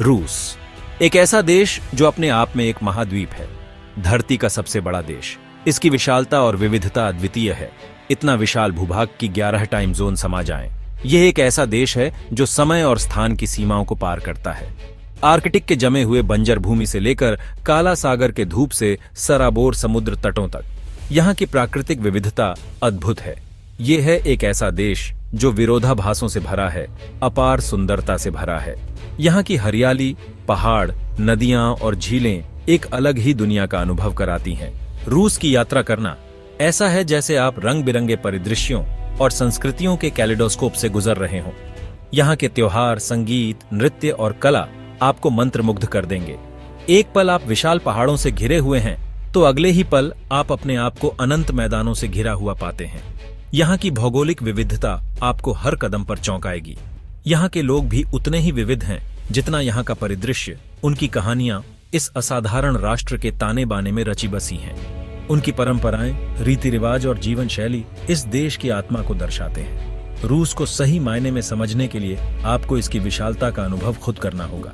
रूस एक ऐसा देश जो अपने आप में एक महाद्वीप है, धरती का सबसे बड़ा देश। इसकी विशालता और विविधता अद्वितीय है। इतना विशाल भूभाग की 11 टाइम जोन समा जाएं। यह एक ऐसा देश है जो समय और स्थान की सीमाओं को पार करता है। आर्कटिक के जमे हुए बंजर भूमि से लेकर काला सागर के धूप से सराबोर समुद्र तटों तक, यहाँ की प्राकृतिक विविधता अद्भुत है। यह है एक ऐसा देश जो विरोधाभासों से भरा है, अपार सुंदरता से भरा है। यहाँ की हरियाली, पहाड़, नदियां और झीलें एक अलग ही दुनिया का अनुभव कराती हैं। रूस की यात्रा करना ऐसा है जैसे आप रंग बिरंगे परिदृश्यों और संस्कृतियों के कैलिडोस्कोप से गुजर रहे हों। यहाँ के त्योहार, संगीत, नृत्य और कला आपको मंत्रमुग्ध कर देंगे। एक पल आप विशाल पहाड़ों से घिरे हुए हैं तो अगले ही पल आप अपने आप को अनंत मैदानों से घिरा हुआ पाते हैं। यहाँ की भौगोलिक विविधता आपको हर कदम पर चौंकाएगी। यहाँ के लोग भी उतने ही विविध हैं जितना यहाँ का परिदृश्य, उनकी कहानियां इस असाधारण राष्ट्र के ताने बाने में रची बसी हैं। उनकी परंपराएं, रीति रिवाज और जीवन शैली इस देश की आत्मा को दर्शाते हैं। रूस को सही मायने में समझने के लिए आपको इसकी विशालता का अनुभव खुद करना होगा।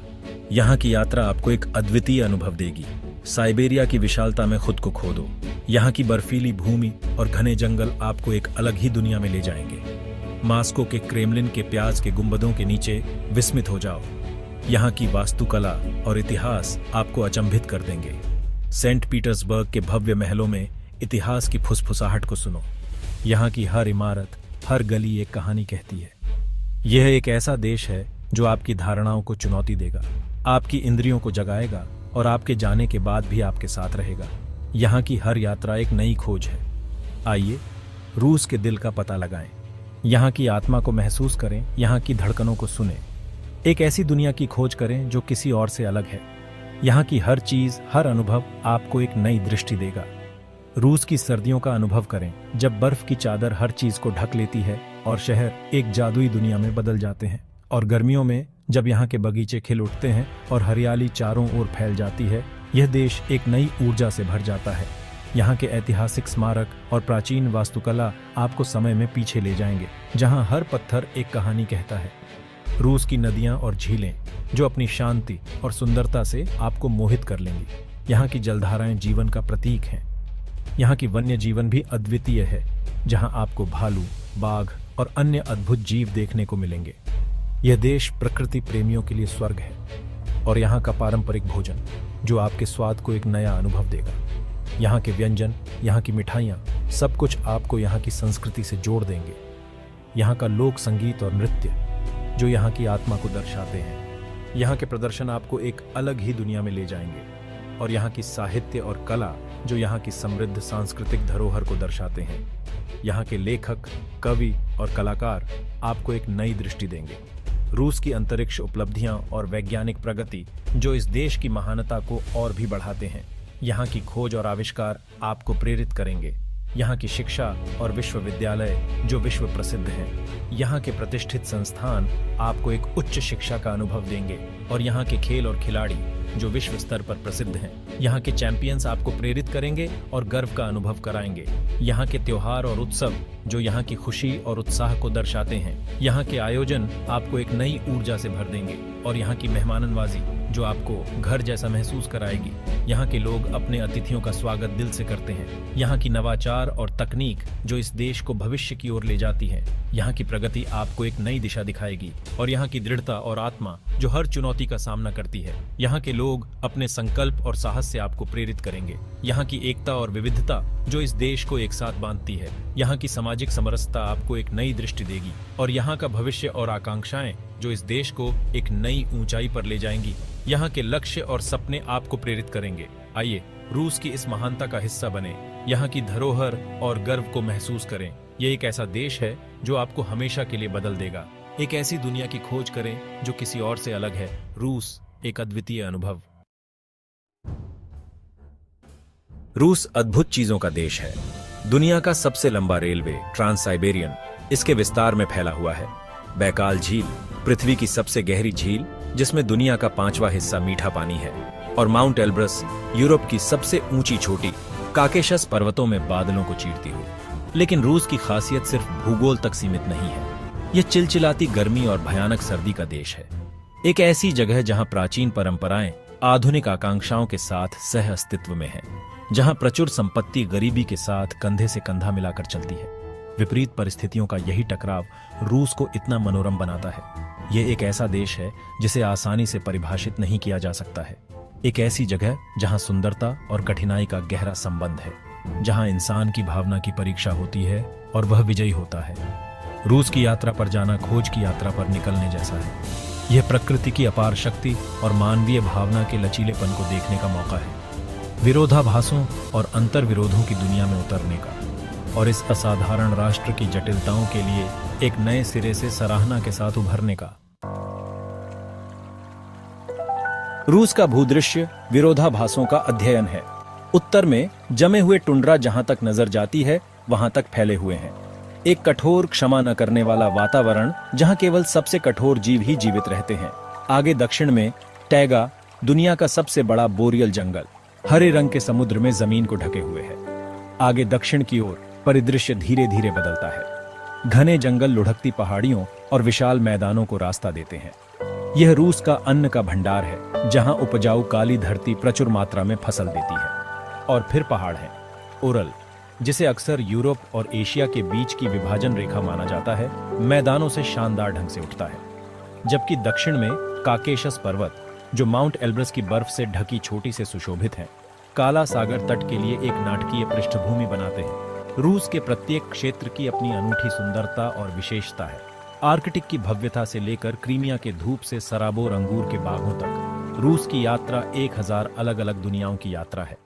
यहाँ की यात्रा आपको एक अद्वितीय अनुभव देगी। साइबेरिया की विशालता में खुद को खो दो। यहाँ की बर्फीली भूमि और घने जंगल आपको एक अलग ही दुनिया में ले जाएंगे। मास्को के क्रेमलिन के प्याज के गुंबदों के नीचे विस्मित हो जाओ। यहाँ की वास्तुकला और इतिहास आपको अचंभित कर देंगे। सेंट पीटर्सबर्ग के भव्य महलों में इतिहास की फुसफुसाहट को सुनो। यहाँ की हर इमारत, हर गली एक कहानी कहती है। यह एक ऐसा देश है जो आपकी धारणाओं को चुनौती देगा, आपकी इंद्रियों को जगाएगा और आपके जाने के बाद भी आपके साथ रहेगा। यहाँ की हर यात्रा एक नई खोज है। आइए रूस के दिल का पता लगाएं। यहाँ की आत्मा को महसूस करें, यहाँ की धड़कनों को सुनें। एक ऐसी दुनिया की खोज करें जो किसी और से अलग है। यहाँ की हर चीज, हर अनुभव आपको एक नई दृष्टि देगा। रूस की सर्दियों का अनुभव करें, जब बर्फ की चादर हर चीज को ढक लेती है और शहर एक जादुई दुनिया में बदल जाते हैं। और गर्मियों में जब यहाँ के बगीचे खिल उठते हैं और हरियाली चारों ओर फैल जाती है, यह देश एक नई ऊर्जा से भर जाता है। यहाँ के ऐतिहासिक स्मारक और प्राचीन वास्तुकला आपको समय में पीछे ले जाएंगे, जहाँ हर पत्थर एक कहानी कहता है। रूस की नदियाँ और झीलें जो अपनी शांति और सुंदरता से आपको मोहित कर लेंगी। यहाँ की जलधाराएं जीवन का प्रतीक हैं। यहाँ की वन्य जीवन भी अद्वितीय है, जहाँ आपको भालू, बाघ और अन्य अद्भुत जीव देखने को मिलेंगे। यह देश प्रकृति प्रेमियों के लिए स्वर्ग है। और यहाँ का पारंपरिक भोजन जो आपके स्वाद को एक नया अनुभव देगा। यहाँ के व्यंजन, यहाँ की मिठाइयाँ, सब कुछ आपको यहाँ की संस्कृति से जोड़ देंगे। यहाँ का लोक संगीत और नृत्य जो यहाँ की आत्मा को दर्शाते हैं। यहाँ के प्रदर्शन आपको एक अलग ही दुनिया में ले जाएंगे। और यहाँ की साहित्य और कला जो यहाँ की समृद्ध सांस्कृतिक धरोहर को दर्शाते हैं। यहाँ के लेखक, कवि और कलाकार आपको एक नई दृष्टि देंगे। रूस की अंतरिक्ष उपलब्धियां और वैज्ञानिक प्रगति जो इस देश की महानता को और भी बढ़ाते हैं। यहाँ की खोज और आविष्कार आपको प्रेरित करेंगे। यहाँ की शिक्षा और विश्वविद्यालय जो विश्व प्रसिद्ध हैं। यहाँ के प्रतिष्ठित संस्थान आपको एक उच्च शिक्षा का अनुभव देंगे। और यहाँ के खेल और खिलाड़ी जो विश्व स्तर पर प्रसिद्ध हैं। यहाँ के चैंपियंस आपको प्रेरित करेंगे और गर्व का अनुभव कराएंगे। यहाँ के त्योहार और उत्सव जो यहाँ की खुशी और उत्साह को दर्शाते हैं। यहाँ के आयोजन आपको एक नई ऊर्जा से भर देंगे। और यहाँ की मेहमाननवाजी जो आपको घर जैसा महसूस कराएगी। यहाँ के लोग अपने अतिथियों का स्वागत दिल से करते हैं। यहाँ की नवाचार और तकनीक जो इस देश को भविष्य की ओर ले जाती है। यहाँ की प्रगति आपको एक नई दिशा दिखाएगी। और यहाँ की दृढ़ता और आत्मा जो हर चुनौती का सामना करती है। यहाँ के लोग अपने संकल्प और साहस से आपको प्रेरित करेंगे। यहाँ की एकता और विविधता जो इस देश को एक साथ बांधती है। यहाँ की सामाजिक समरसता आपको एक नई दृष्टि देगी। और यहाँ का भविष्य और आकांक्षाएं जो इस देश को एक नई ऊंचाई पर ले जाएंगी। यहाँ के लक्ष्य और सपने आपको प्रेरित करेंगे। आइए रूस की इस महानता का हिस्सा बने। यहाँ की धरोहर और गर्व को महसूस करें। यह एक ऐसा देश है जो आपको हमेशा के लिए बदल देगा। एक ऐसी दुनिया की खोज करें जो किसी और से अलग है। रूस एक अद्वितीय अनुभव। रूस अद्भुत चीजों का देश है। दुनिया का सबसे लंबा रेलवे ट्रांस साइबेरियन इसके विस्तार में फैला हुआ है। बैकाल झील पृथ्वी की सबसे गहरी झील जिसमें दुनिया का 5वां हिस्सा मीठा पानी है। और माउंट एल्ब्रस यूरोप की सबसे ऊंची चोटी काकेशस पर्वतों में बादलों को चीरती हुई। लेकिन रूस की खासियत सिर्फ भूगोल तक सीमित नहीं है। यह चिलचिलाती गर्मी और भयानक सर्दी का देश है। एक ऐसी जगह जहां प्राचीन परंपराएं आधुनिक आकांक्षाओं के साथ सह अस्तित्व में है, जहां प्रचुर संपत्ति गरीबी के साथ कंधे से कंधा मिलाकर चलती है। विपरीत परिस्थितियों का यही टकराव रूस को इतना मनोरम बनाता है। यह एक ऐसा देश है जिसे आसानी से परिभाषित नहीं किया जा सकता है। एक ऐसी जगह जहां सुंदरता और कठिनाई का गहरा संबंध है, जहां इंसान की भावना की परीक्षा होती है और वह विजयी होता है। रूस की यात्रा पर जाना खोज की यात्रा पर निकलने जैसा है। यह प्रकृति की अपार शक्ति और मानवीय भावना के लचीलेपन को देखने का मौका है, विरोधाभासों और अंतर विरोधों की दुनिया में उतरने का, और इस असाधारण राष्ट्र की जटिलताओं के लिए एक नए सिरे से सराहना के साथ उभरने का। रूस का भूदृश्य विरोधाभासों का अध्ययन है। उत्तर में जमे हुए टुंड्रा जहां तक नजर जाती है वहां तक फैले हुए हैं। एक कठोर क्षमा न करने वाला वातावरण जहां केवल सबसे कठोर जीव ही जीवित रहते हैं। आगे दक्षिण में टैगा, दुनिया का सबसे बड़ा बोरियल जंगल, हरे रंग के समुद्र में जमीन को ढके हुए है। आगे दक्षिण की ओर परिदृश्य धीरे धीरे बदलता है। घने जंगल लुढ़कती पहाड़ियों और विशाल मैदानों को रास्ता देते हैं। यह रूस का अन्न का भंडार है, जहां उपजाऊ काली धरती प्रचुर मात्रा में फसल देती है। और फिर पहाड़ है उरल, जिसे अक्सर यूरोप और एशिया के बीच की विभाजन रेखा माना जाता है, मैदानों से शानदार ढंग से उठता है। जबकि दक्षिण में काकेशस पर्वत, जो माउंट एल्ब्रस की बर्फ से ढकी चोटी से सुशोभित है, काला सागर तट के लिए एक नाटकीय पृष्ठभूमि बनाते हैं। रूस के प्रत्येक क्षेत्र की अपनी अनूठी सुंदरता और विशेषता है। आर्कटिक की भव्यता से लेकर क्रीमिया के धूप से सराबोर अंगूर के बागों तक, रूस की यात्रा 1000 अलग अलग दुनियाओं की यात्रा है।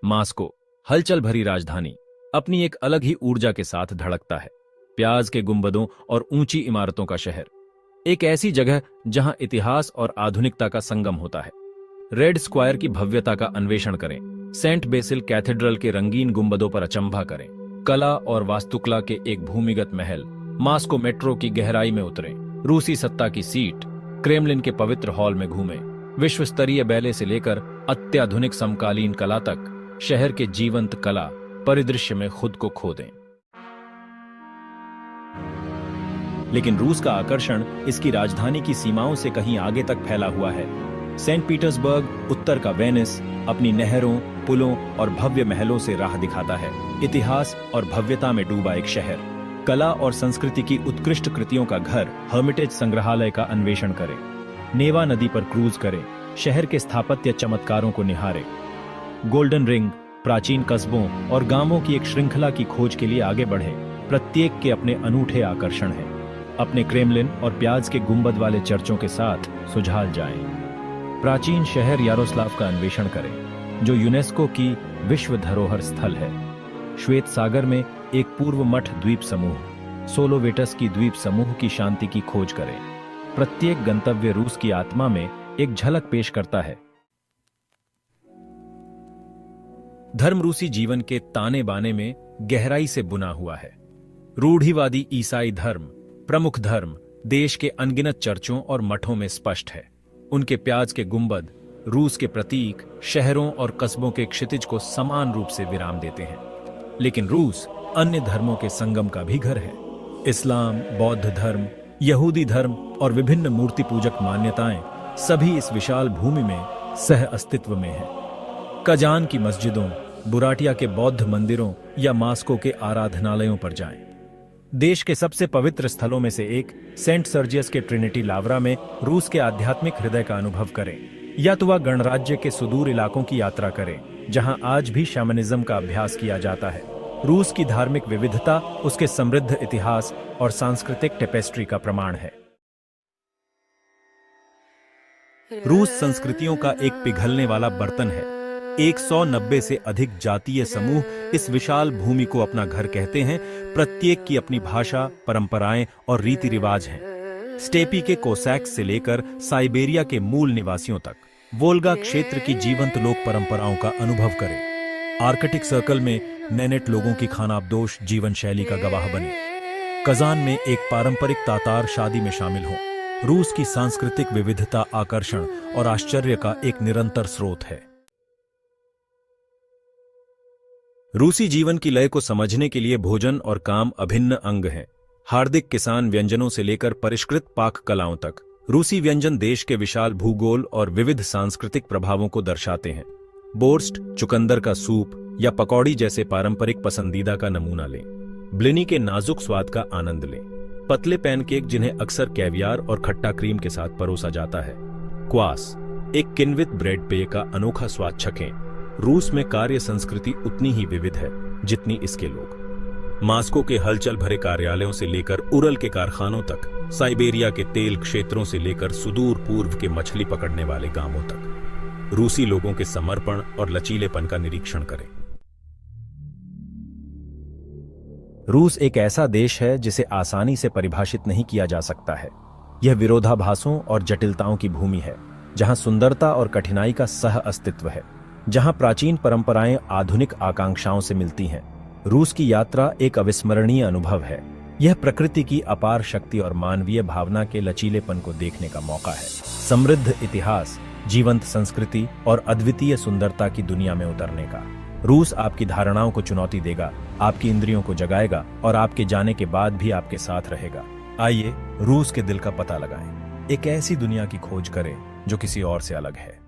मास्को, हलचल भरी राजधानी, अपनी एक अलग ही ऊर्जा के साथ धड़कता है। प्याज के गुंबदों और ऊंची इमारतों का शहर, एक ऐसी जगह जहां इतिहास और आधुनिकता का संगम होता है। रेड स्क्वायर की भव्यता का अन्वेषण करें, सेंट बेसिल कैथेड्रल के रंगीन गुंबदों पर अचंभा करें, कला और वास्तुकला के एक भूमिगत महल, मास्को मेट्रो की गहराई में उतरें, रूसी सत्ता की सीट, क्रेमलिन के पवित्र हॉल में घूमें, विश्व स्तरीय बैले से लेकर अत्याधुनिक समकालीन कला तक शहर के जीवंत कला परिदृश्य में खुद को खो दें। लेकिन रूस का आकर्षण इसकी राजधानी की सीमाओं से कहीं आगे तक फैला हुआ है। सेंट पीटर्सबर्ग, उत्तर का वेनिस, अपनी नहरों, पुलों और भव्य महलों से राह दिखाता है। इतिहास और भव्यता में डूबा एक शहर, कला और संस्कृति की उत्कृष्ट कृतियों का घर, हर्मिटेज संग्रहालय का अन्वेषण करें, नेवा नदी पर क्रूज करें, शहर के स्थापत्य चमत्कारों को निहारें, गोल्डन रिंग, प्राचीन कस्बों और गांवों की एक श्रृंखला की खोज के लिए आगे बढ़े। प्रत्येक के अपने अनूठे आकर्षण हैं। अपने क्रेमलिन और प्याज के गुंबद वाले चर्चों के साथ सुझाल जाएं। प्राचीन शहर यारोस्लाव का अन्वेषण करें, जो यूनेस्को की विश्व धरोहर स्थल है। श्वेत सागर में एक पूर्व मठ द्वीप समूह, सोलोवेटस की द्वीप समूह की शांति की खोज करें। प्रत्येक गंतव्य रूस की आत्मा में एक झलक पेश करता है। धर्म रूसी जीवन के ताने बाने में गहराई से बुना हुआ है। रूढ़िवादी ईसाई धर्म, प्रमुख धर्म, देश के अनगिनत चर्चों और मठों में स्पष्ट है। उनके प्याज के गुंबद, रूस के प्रतीक, शहरों और कस्बों के क्षितिज को समान रूप से विराम देते हैं। लेकिन रूस अन्य धर्मों के संगम का भी घर है। इस्लाम, बौद्ध धर्म, यहूदी धर्म और विभिन्न मूर्ति पूजक मान्यताएं सभी इस विशाल भूमि में सह अस्तित्व में हैं। कजान की मस्जिदों, बुराटिया के बौद्ध मंदिरों या मास्को के आराधनालयों पर जाएं। देश के सबसे पवित्र स्थलों में से एक सेंट सर्जियस के ट्रिनिटी लावरा में रूस के आध्यात्मिक हृदय का अनुभव करें, या तो वह गणराज्य के सुदूर इलाकों की यात्रा करें, जहां आज भी शैमनिज्म का अभ्यास किया जाता है। रूस की धार्मिक विविधता उसके समृद्ध इतिहास और सांस्कृतिक टेपेस्ट्री का प्रमाण है। रूस संस्कृतियों का एक पिघलने वाला बर्तन है। 190 से अधिक जातीय समूह इस विशाल भूमि को अपना घर कहते हैं। प्रत्येक की अपनी भाषा, परंपराएं और रीति रिवाज हैं। स्टेपी के कोसैक्स से लेकर साइबेरिया के मूल निवासियों तक, वोल्गा क्षेत्र की जीवंत लोक परंपराओं का अनुभव करें। आर्कटिक सर्कल में नेनेट लोगों की खानाबदोश जीवन शैली का गवाह बने। कजान में एक पारंपरिक तातार शादी में शामिल हो। रूस की सांस्कृतिक विविधता आकर्षण और आश्चर्य का एक निरंतर स्रोत है। रूसी जीवन की लय को समझने के लिए भोजन और काम अभिन्न अंग हैं। हार्दिक किसान व्यंजनों से लेकर परिष्कृत पाक कलाओं तक, रूसी व्यंजन देश के विशाल भूगोल और विविध सांस्कृतिक प्रभावों को दर्शाते हैं। बोर्स्ट, चुकंदर का सूप या पकौड़ी जैसे पारंपरिक पसंदीदा का नमूना लें। ब्लिनी के नाजुक स्वाद का आनंद लें। पतले पैनकेक जिन्हें अक्सर कैवियार और खट्टा क्रीम के साथ परोसा जाता है। क्वास, एक किण्वित ब्रेड पेय का अनोखा स्वाद चखें। रूस में कार्य संस्कृति उतनी ही विविध है जितनी इसके लोग। मास्को के हलचल भरे कार्यालयों से लेकर उरल के कारखानों तक, साइबेरिया के तेल क्षेत्रों से लेकर सुदूर पूर्व के मछली पकड़ने वाले गांवों तक, रूसी लोगों के समर्पण और लचीलेपन का निरीक्षण करें। रूस एक ऐसा देश है जिसे आसानी से परिभाषित नहीं किया जा सकता है। यह विरोधाभासों और जटिलताओं की भूमि है, जहां सुंदरता और कठिनाई का सह अस्तित्व है, जहां प्राचीन परंपराएं आधुनिक आकांक्षाओं से मिलती हैं। रूस की यात्रा एक अविस्मरणीय अनुभव है। यह प्रकृति की अपार शक्ति और मानवीय भावना के लचीलेपन को देखने का मौका है। समृद्ध इतिहास, जीवंत संस्कृति और अद्वितीय सुंदरता की दुनिया में उतरने का। रूस आपकी धारणाओं को चुनौती देगा, आपकी इंद्रियों को जगाएगा और आपके जाने के बाद भी आपके साथ रहेगा। आइए रूस के दिल का पता लगाएं। एक ऐसी दुनिया की खोज करें जो किसी और से अलग है।